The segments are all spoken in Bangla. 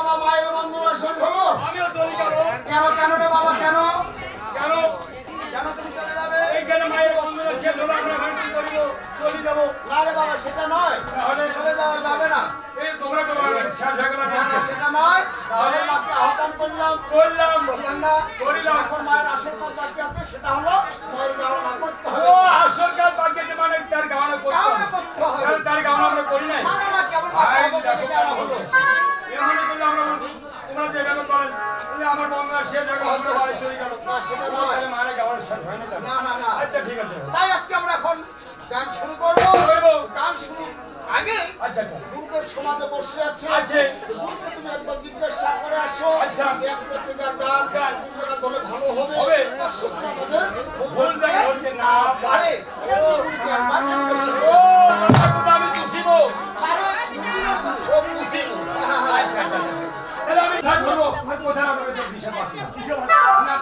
বাবা মায়ের বন্ধনা শুরু হলো। আমিও চলে যাব। কেন কেন রে বাবা কেন কেন কেন তুমি চলে যাবে? এইখানে মায়ের বন্ধনা শেষ হলো, আমরা এখন কি করবো? চলে যাবো। না রে বাবা সেটা নয়, তাহলে চলে যাওয়া যাবে না। এই তোমরা তো শেষ হয়ে গেল না, না, সেটা নয়। তাহলে মাকে আহ্বান করলাম করলাম বললাম না করিলাম। এখন মায়ের আসল কাজ বাকি আছে, সেটা হলো মায়ের গাওয়া করতে হবে। ও আসল কাজ বাকি আছে মানে তার গাওয়ানো করতে গাওয়া হবে। করতে হবে। তাহলে তার গাওয়ানো আমরা করি নাই। না না না কেমন ভাই, ভাবে দেখো জানা হলো। এমনি করলে আমরা তোমরা যেভাবে করেন এই আমার বন্ধনা শেষ হয়ে গেল, আমরা বাড়ি চলে গেল। না সেটা নয়। তাহলে মায়ের গাওয়ানো শেষ হয় না তাহলে? না না না আচ্ছা ঠিক আছে। তাই আজকে আমরা এখন গান শুরু করবো। করবো। গান শুরু আগে আচ্ছা আচ্ছা গুরুদেব সমাজে বসে আছে। আছে। গুরুদেব তুমি একবার জিজ্ঞাসা করে আসো। আচ্ছা। যে এক প্রতিকার গান গান। কোনটা ধরে ভালো হবে। হবে। দর্শক আমাদের ভুলটা ধরতে না পারে। সেটা গুরুকে একবার জিজ্ঞাসা ও করো। কথা আমি বুঝিব। আরে, ও বুঝিব। আচ্ছা আচ্ছা তাহলে আমি ঠাক করবো। আর কোথায় আমাকে তো দিশা পাচ্ছি না। না,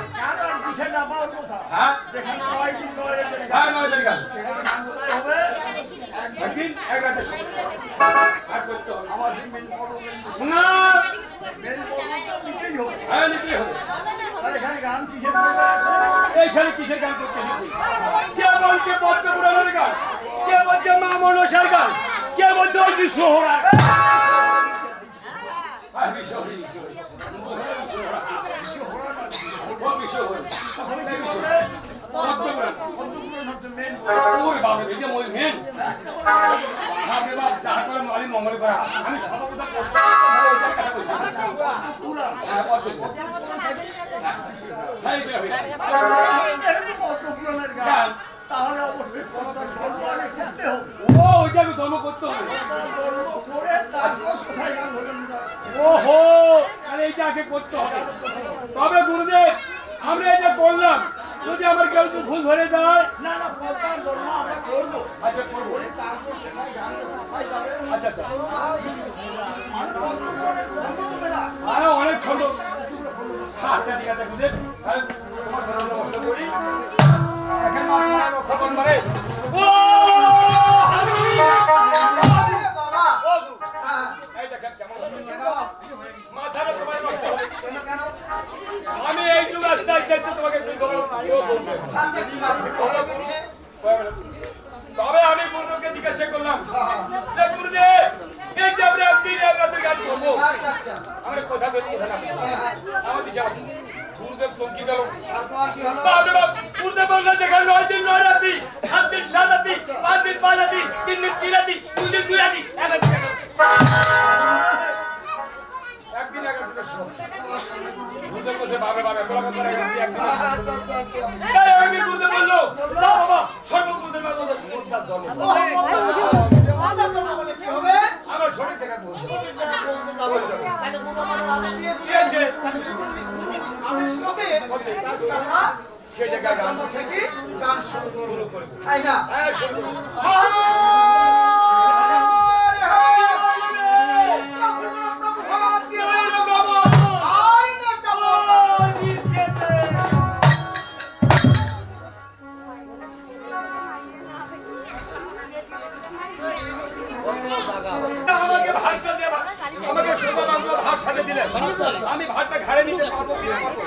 কেন আর দিশা না পাওয়া কথা? হ্যাঁ যেখানে 9 দিন 9 রাতের গান, হ্যাঁ নয় গান সেখানে গান কোথায় হবে? একদিন এক রাতে শোনো। আর করতে হবে। আমার দিন মেন বড় মেন না মেন বড় নিতেই হবে। হ্যাঁ নিতে হবে। আর এখানে গান কিসের হবে? এইখানে কিসের গান করতে এসেছি? কে বলছে পদ্ম পুরাণের গান? কে বলছে মা মনসার গান? কে বলছে ওই বিশ্বহরার গান? আর বিশ্বহরি, বিশ্বহরি। ও বিশ্বহরি। পদ্ম পুরাণ। বন্ধুগুলোর মধ্যে মেন ওরে বাবা, এই যে ওই মেন। বাপরে বাপ, যাহা করে মালি মঙ্গল করা। আমি সর্বদা করতে ওইটার কথা বলছি। পুরা হ্যাঁ, পদ্ম পুরাণ। হ্যাঁ, এই যে হই। যেহেতু পদ্মপুরাণের গান, গান। তাহলে অবশ্যই পদ্মার গল্প আগে শুনতে হবে। ও ওইটা আমি ধর্ম করতে হবে। পদ্মার গল্প করে তারপর কোথায় গান হলেন না। ওহো, তাহলে এইটা আগে করতে হবে। তবে গুরুদেব, আমরা এটা করলাম, যদি আমার কেউ একটু ভুল ধরে যায়, না না পদ্মার গল্প আমরা করবো। আচ্ছা করবো। তারপর কোথায় গান কোথায় যাবে? আচ্ছা আচ্ছা মানে পদ্মপুরাণের গল্প হবে না। হ্যাঁ অনেক ছোট। আচ্ছা ঠিক আছে গুরুদেব, তাহলে তোমার সাথে নমস্কার করি। এখন আমার খবর মারে। ও বাবা ও গুরু, এই দেখেন কেমন মাথাটা তোমার নষ্ট হবে। কেন কেন আমি এই যুগ আস্তে আস্তে তোমাকে কি খবর বলবো। শান্তি কি ভালো গেছে? তবে আমি গুরুকে জিজ্ঞাসা করলাম, যে গুরুদেব এই যে আমরা একদিন এক রাতের গান করবো, আচ্ছা আচ্ছা আমি কোথা থেকে কোথা আমার দিশা পাচ্ছি না। গুরুদেব চমকি গেল। তারপর কি হলো? বাপরে বাপ, গুরুদেব বললেন যেখানে 9 দিন 9 রাতি, 7 দিন 7 রাতি, 5 দিন 5 রাতি, 3 দিন 3 রাতি, 2 দিন 2 রাতি, এক রাতি এক রাতি। একদিন এক রাতিতে শোনো। গুরুদেব বলছে বাপরে বাপ এগুলো করে একদিন এক রাতি। তাই আমি গুরুদেব বললো, না বাবা, সর্বগুরুদেব বলছে জন্ম। আমার শরীর থেকে বলছে। দিয়েছে। সেই জায়গায় গান শুরু করবো। হ্যাঁ, শুরু করবো। আমাকে ভাতটা দিয়ে আমাকে সোজা বাংলা ভাত সাথে দিলেন। আমি ভাতটা ঘাড়ে নিতে পারবো কি না পারবো?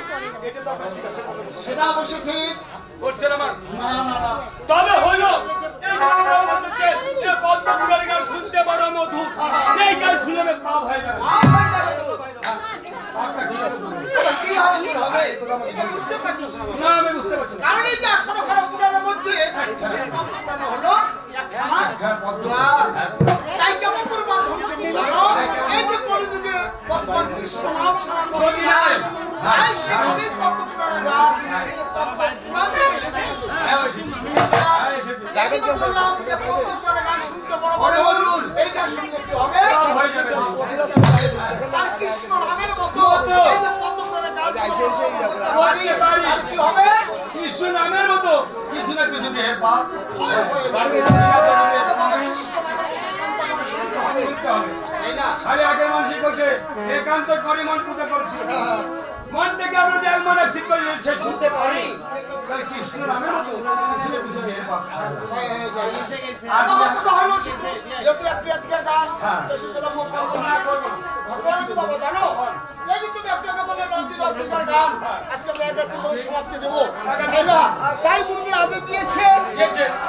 এটা তো আপনার জিজ্ঞাসা করবেন। সেটা অবশ্য ঠিক। করছেন আমার। না না না তবে হইল এই ঘটনার মধ্যে যে পদ্ম পুরাণের গান শুনতে পারো মধু, এই গান শুনে আমি পাপ হয়ে যাবে। হয়ে যাবে তো। পাপটা কি হবে বলুন? কি হবে কি হবে? এটা বুঝতে পারছিস না। না আমি বুঝতে পারছি না। কারণ এই যে 18 খানা পুরাণের মধ্যে সে পদ্মপুরাণ হলো একখানা হ্যাঁ, পদ্ম। গান। তাই কেমন করে মান হচ্ছে জানো? এই যে কলিযুগে বর্তমান কৃষ্ণ নাম ছাড়া কোনো নাই। তাই সেভাবে পদ্মপুরাণের গান এই পদ্মপুরাণ থেকে এসেছে। হ্যাঁ, ওই যে- হ্যাঁ, এসেছে। তাই কেন বললাম যে পদ্মপুরাণের গান শুনতে বড় মধুর। এই গান শুনতে কি হবে? পাপ হয়ে যাবে। আর কৃষ্ণ নামের মতো এই যে পদ্মপুরাণের গান শুনতে পারি। আর কি হবে? কৃষ্ণ নামের মতো কিছু না কিছু দিয়ে পাপ বাড়বে। শুনতে হবে। খালি আগে মানুষ করছে একান্ত করে মন পূজা করছে। মন থেকে আমরা যে মন ঠিক করে সে শুনতে পারি। তাহলে কৃষ্ণ নামের মতো কিছু না কিছু দিয়ে পাপ। বলো কি বাবা জানো? এই যে তুমি একটাকে বলে রঞ্জিতার গান, আজকে আমরা একটা পুরো সমাপ্তি দেবো। তাই না? তাই গুরুজি আদেশ দিয়েছে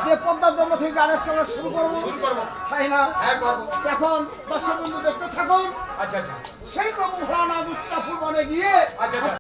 যে পদ্মার জন্ম থেকে গানের সঙ্গে শুরু করবো। তাই না? হ্যাঁ করবো। এখন দর্শক বন্ধু দেখতে থাকুন। আচ্ছা আচ্ছা সেই প্রভু ভোলানাথ উত্তরাপুর বনে গিয়ে আচ্ছা আচ্ছা